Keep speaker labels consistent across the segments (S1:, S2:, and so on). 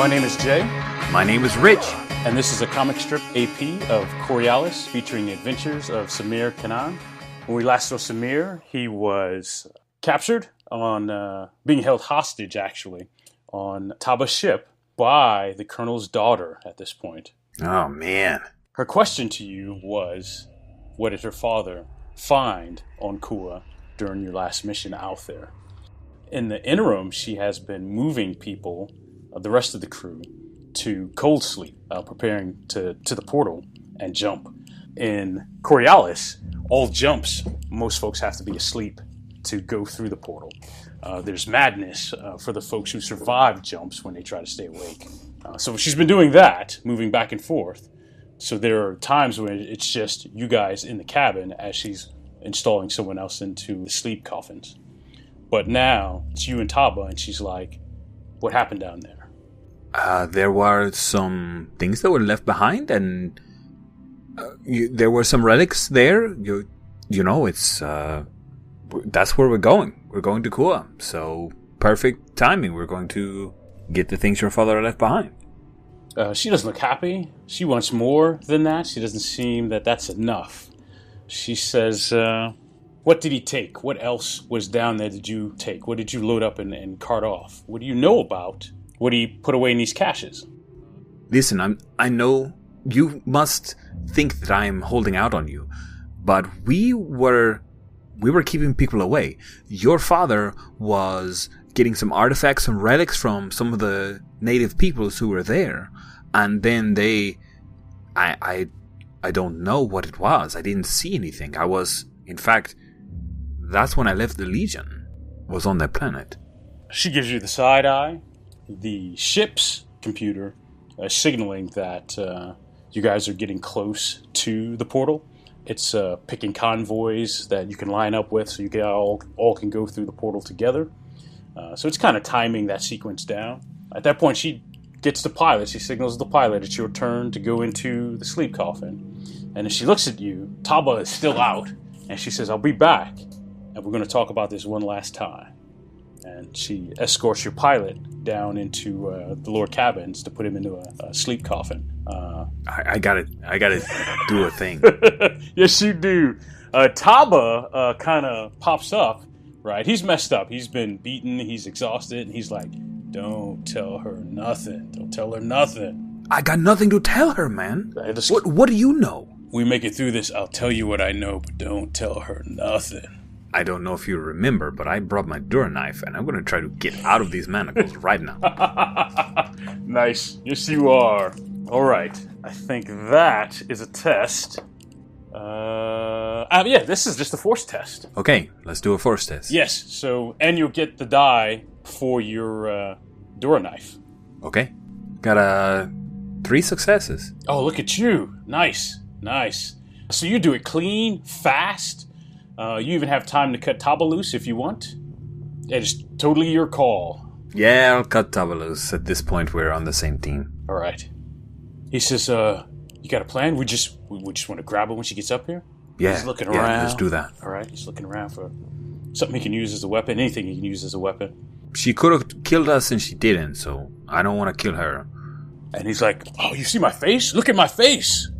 S1: My name is Jay.
S2: My name is Rich.
S1: And this is a comic strip AP of Coriolis featuring the adventures of Samir Kanaan. When we last saw Samir, he was captured on being held hostage, actually, on Taba's ship by the colonel's daughter at this point.
S2: Oh, man.
S1: Her question to you was, what did her father find on Kua during your last mission out there? In the interim, she has been moving people, the rest of the crew, to cold sleep, preparing to the portal and jump. In Coriolis, all jumps, most folks have to be asleep to go through the portal. There's madness for the folks who survive jumps when they try to stay awake. So she's been doing that, moving back and forth. So there are times when it's just you guys in the cabin as she's installing someone else into the sleep coffins. But now it's you and Taba, and she's like, what happened down there?
S2: There were some things that were left behind, and there were some relics there. You know, it's that's where we're going. We're going to Kua, so perfect timing. We're going to get the things your father left behind.
S1: She doesn't look happy. She wants more than that. She doesn't seem that that's enough. She says, what did he take? What else was down there did you take? What did you load up and cart off? What do you know about what he put away in these caches?
S2: Listen, I know you must think that I am holding out on you, but we were keeping people away. Your father was getting some artifacts, some relics from some of the native peoples who were there, and then I don't know what it was. I didn't see anything. In fact, that's when I left the Legion, was on that planet.
S1: She gives you the side eye. The ship's computer is signaling that you guys are getting close to the portal. It's picking convoys that you can line up with so you can all can go through the portal together. So it's kind of timing that sequence down. At that point, she gets the pilot. She signals the pilot, it's your turn to go into the sleep coffin. And as she looks at you, Taba is still out. And she says, I'll be back. And we're going to talk about this one last time. And she escorts your pilot down into the lower cabins to put him into a sleep coffin.
S2: I gotta do a thing.
S1: Yes, you do. Taba kind of pops up, right? He's messed up. He's been beaten. He's exhausted. And he's like, don't tell her nothing. Don't tell her nothing.
S2: I got nothing to tell her, man. What do you know?
S1: We make it through this. I'll tell you what I know, but don't tell her nothing.
S2: I don't know if you remember, but I brought my Dura knife, and I'm going to try to get out of these manacles right now.
S1: Nice. Yes, you are. All right. I think that is a test. Yeah, this is just a force test.
S2: Okay, let's do a force test.
S1: Yes. So, and you'll get the die for your Dura knife.
S2: Okay. Got 3 successes.
S1: Oh, look at you. Nice. So you do it clean, fast. You even have time to cut Taba loose if you want. It's totally your call.
S2: Yeah, I'll cut Taba loose. At this point, we're on the same team.
S1: All right. He says, you got a plan? We just want to grab her when she gets up here?
S2: Yeah.
S1: He's looking around.
S2: Let's do that.
S1: All right. He's looking around for something he can use as a weapon. Anything he can use as a weapon.
S2: She could have killed us and she didn't, so I don't want to kill her.
S1: And he's like, oh, you see my face? Look at my face.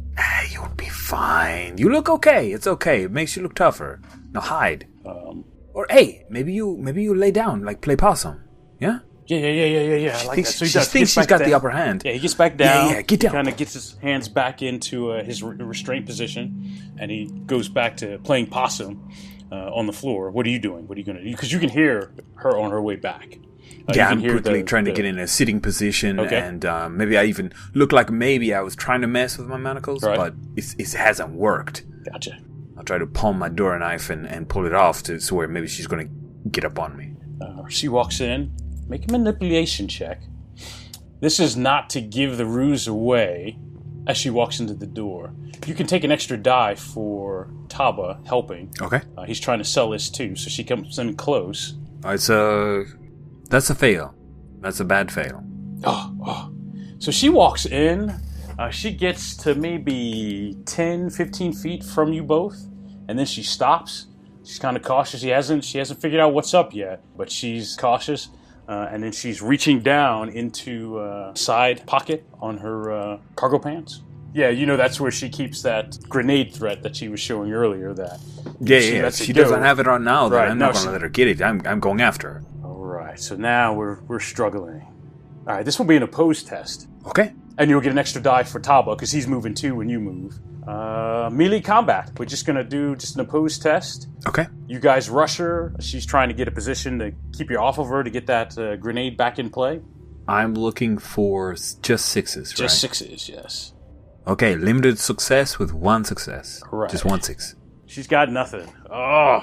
S2: You'll be fine. You look okay. It's okay. It makes you look tougher. Now hide. Or hey, maybe you lay down, like play possum. Yeah?
S1: Yeah. I like that. So
S2: she thinks she's got the upper hand.
S1: Yeah, he gets back down.
S2: Yeah, get down.
S1: He kind of gets his hands back into his restraint position, and he goes back to playing possum on the floor. What are you doing? What are you going to do? Because you can hear her on her way back.
S2: I'm quickly trying to get in a sitting position, okay. And maybe I even look like maybe I was trying to mess with my manacles, right. But it hasn't worked.
S1: Gotcha.
S2: I'll try to palm my Dura knife and pull it off to where maybe she's going to get up on me.
S1: She walks in. Make a manipulation check. This is not to give the ruse away as she walks into the door. You can take an extra die for Taba helping.
S2: Okay.
S1: He's trying to sell this too, so she comes in close.
S2: That's a fail. That's a bad fail.
S1: Oh. So she walks in. She gets to maybe 10, 15 feet from you both, and then she stops. She's kind of cautious. She hasn't figured out what's up yet, but she's cautious. And then she's reaching down into a side pocket on her cargo pants. Yeah, that's where she keeps that grenade threat that she was showing earlier. That
S2: if she doesn't have it on now, then I'm not going to let her get it. I'm going after her.
S1: All right, so now we're struggling. All right, this will be an opposed test.
S2: Okay.
S1: And you'll get an extra die for Taba, because he's moving too when you move. Melee combat. We're just going to do just an opposed test.
S2: Okay.
S1: You guys rush her. She's trying to get a position to keep you off of her to get that grenade back in play.
S2: I'm looking for just sixes, right?
S1: Just sixes, yes.
S2: Okay, limited success with one success.
S1: Correct.
S2: Just 1 6.
S1: She's got nothing. Oh.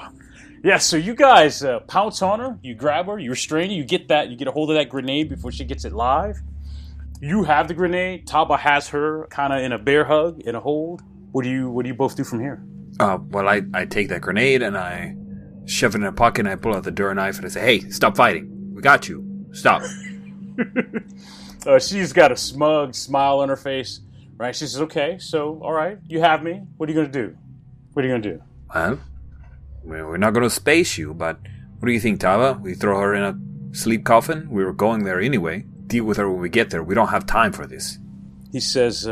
S1: Yeah, so you guys pounce on her. You grab her. You restrain her. You get a hold of that grenade before she gets it live. You have the grenade. Taba has her kind of in a bear hug, in a hold. What do you both do from here?
S2: Well, I take that grenade and I shove it in a pocket and I pull out the door knife and I say, hey, stop fighting. We got you. Stop.
S1: She's got a smug smile on her face, right? She says, okay, so, all right, you have me. What are you going to do?
S2: Well, we're not going to space you, but what do you think, Taba? We throw her in a sleep coffin? We were going there anyway. Deal with her when we get there. We don't have time for this.
S1: He says,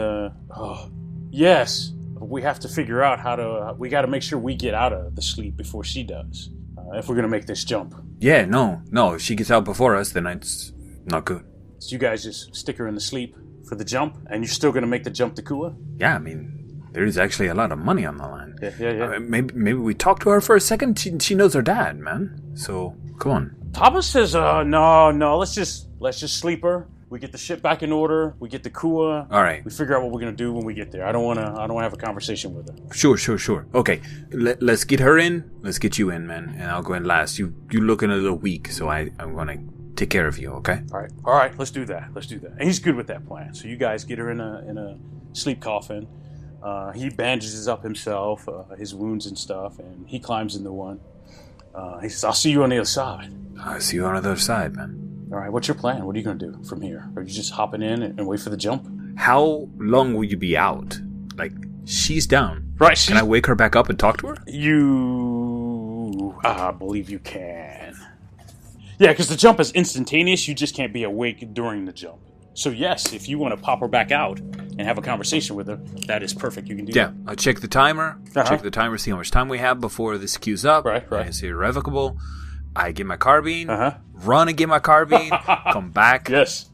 S1: yes, we have to figure out we got to make sure we get out of the sleep before she does, if we're going to make this jump.
S2: Yeah, no, if she gets out before us, then it's not good.
S1: So you guys just stick her in the sleep for the jump, and you're still going to make the jump to Kua?
S2: Yeah, I mean, there is actually a lot of money on the line.
S1: Yeah.
S2: Maybe we talk to her for a second. She knows her dad, man. So, come on.
S1: Taba says, no, let's just sleep her. We get the ship back in order. We get the Kua.
S2: All right.
S1: We figure out what we're gonna do when we get there. I don't wanna have a conversation with her.
S2: Sure. Okay, let's get her in. Let's get you in, man. And I'll go in last. You looking a little weak, so I'm gonna take care of you. Okay.
S1: All right. Let's do that. And he's good with that plan. So you guys get her in a sleep coffin. He bandages up himself, his wounds and stuff, and he climbs into one. He says, I'll see you on the other side.
S2: I'll see you on the other side, man.
S1: All right, what's your plan? What are you going to do from here? Are you just hopping in and wait for the jump?
S2: How long will you be out? Like, she's down.
S1: Right.
S2: Can I wake her back up and talk to her?
S1: I believe you can. Yeah, because the jump is instantaneous. You just can't be awake during the jump. So yes, if you want to pop her back out and have a conversation with her, that is perfect. You can do that.
S2: Yeah, I'll check the timer. See how much time we have before this queues up.
S1: Right.
S2: It's irrevocable. I get my carbine, run and get my carbine, come back.
S1: Yes.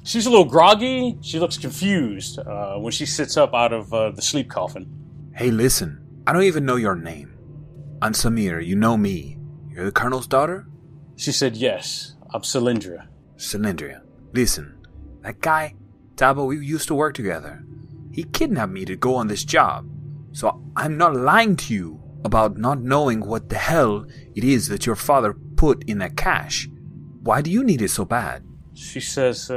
S1: She's a little groggy. She looks confused when she sits up out of the sleep coffin.
S2: Hey, listen. I don't even know your name. I'm Samir. You know me. You're the Colonel's daughter?
S1: She said, yes. I'm Salindria.
S2: Salindria. Listen, that guy, Taba, we used to work together. He kidnapped me to go on this job. So I'm not lying to you about not knowing what the hell it is that your father put in that cache. Why do you need it so bad?
S1: She says,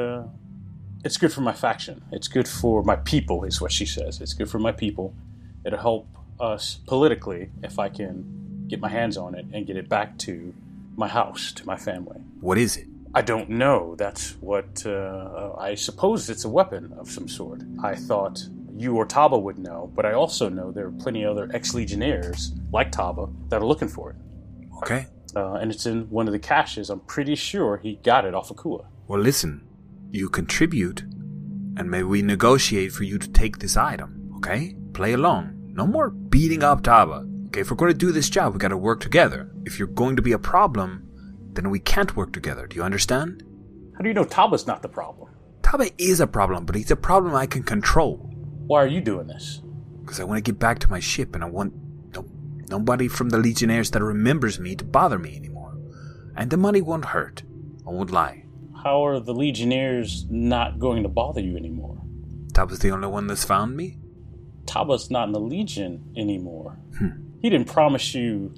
S1: it's good for my faction. It's good for my people, is what she says. It's good for my people. It'll help us politically if I can get my hands on it and get it back to my house, to my family.
S2: What is it?
S1: I don't know. That's what, I suppose it's a weapon of some sort. I thought you or Taba would know, but I also know there are plenty of other ex-Legionnaires, like Taba, that are looking for it.
S2: Okay.
S1: And it's in one of the caches. I'm pretty sure he got it off of Kua.
S2: Well, listen. You contribute, and maybe we negotiate for you to take this item, okay? Play along. No more beating up Taba. Okay, if we're going to do this job, we got to work together. If you're going to be a problem, then we can't work together. Do you understand?
S1: How do you know Taba's not the problem?
S2: Taba is a problem, but he's a problem I can control.
S1: Why are you doing this?
S2: Because I want to get back to my ship, and I want nobody from the Legionnaires that remembers me to bother me anymore. And the money won't hurt. I won't lie.
S1: How are the Legionnaires not going to bother you anymore?
S2: Taba's the only one that's found me?
S1: Taba's not in the Legion anymore. He didn't promise you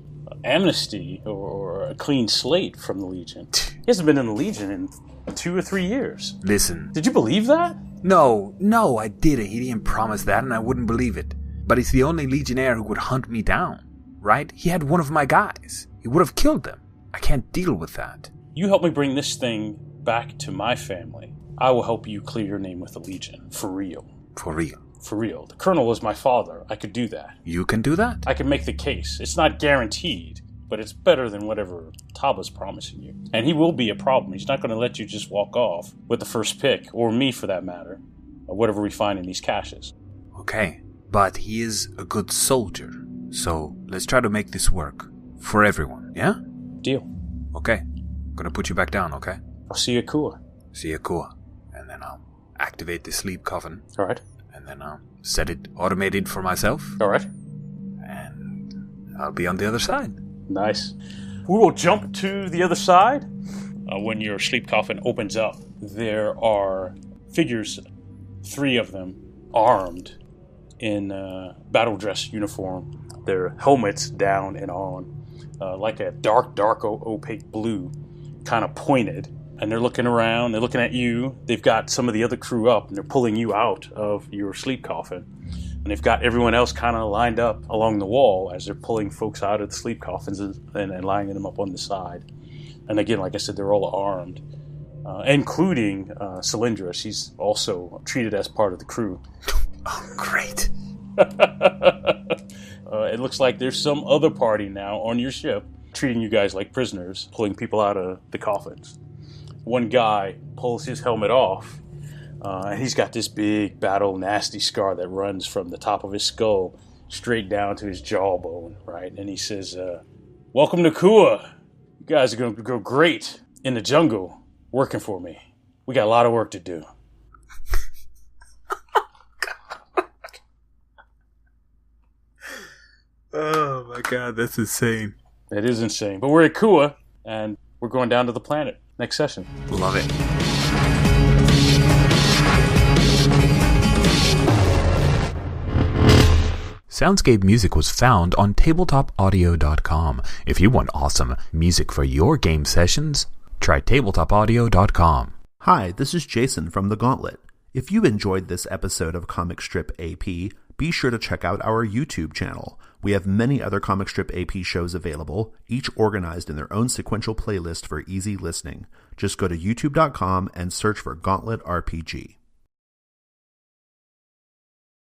S1: amnesty or a clean slate from the Legion. He hasn't been in the Legion in 2 or 3 years.
S2: Listen.
S1: Did you believe that?
S2: No, I didn't. He didn't promise that, and I wouldn't believe it. But he's the only Legionnaire who would hunt me down, right? He had one of my guys. He would have killed them. I can't deal with that.
S1: You help me bring this thing back to my family. I will help you clear your name with the Legion. For real.
S2: For real.
S1: For real. The Colonel was my father. I could do that.
S2: You can do that?
S1: I can make the case. It's not guaranteed, but it's better than whatever Taba's promising you. And he will be a problem. He's not going to let you just walk off with the first pick, or me for that matter, of whatever we find in these caches.
S2: Okay, but he is a good soldier, so let's try to make this work for everyone, yeah?
S1: Deal.
S2: Okay, I'm gonna put you back down, okay?
S1: I'll see you at Kua.
S2: See you, Kua. And then I'll activate the sleep coffin.
S1: All right.
S2: And then I'll set it automated for myself.
S1: All right.
S2: And I'll be on the other side.
S1: Nice. We will jump to the other side. When your sleep coffin opens up, there are figures, 3 of them, armed in battle dress uniform. Their helmets down and on, like a dark, opaque blue, kind of pointed. And they're looking around, they're looking at you. They've got some of the other crew up, and they're pulling you out of your sleep coffin. And they've got everyone else kind of lined up along the wall as they're pulling folks out of the sleep coffins and lining them up on the side. And again, like I said, they're all armed, including Salindria. She's also treated as part of the crew.
S2: Oh, great.
S1: It looks like there's some other party now on your ship treating you guys like prisoners, pulling people out of the coffins. One guy pulls his helmet off, and he's got this big battle nasty scar that runs from the top of his skull straight down to his jawbone, right? And he says, welcome to Kua. You guys are going to go great in the jungle working for me. We got a lot of work to do.
S2: Oh my god, that's insane.
S1: It is insane. But we're at Kua, and we're going down to the planet next session.
S2: Love it. Soundscape music was found on tabletopaudio.com. If you want awesome music for your game sessions, try tabletopaudio.com.
S3: Hi, this is Jason from The Gauntlet. If you enjoyed this episode of Comic Strip AP, be sure to check out our YouTube channel. We have many other Comic Strip AP shows available, each organized in their own sequential playlist for easy listening. Just go to youtube.com and search for Gauntlet RPG.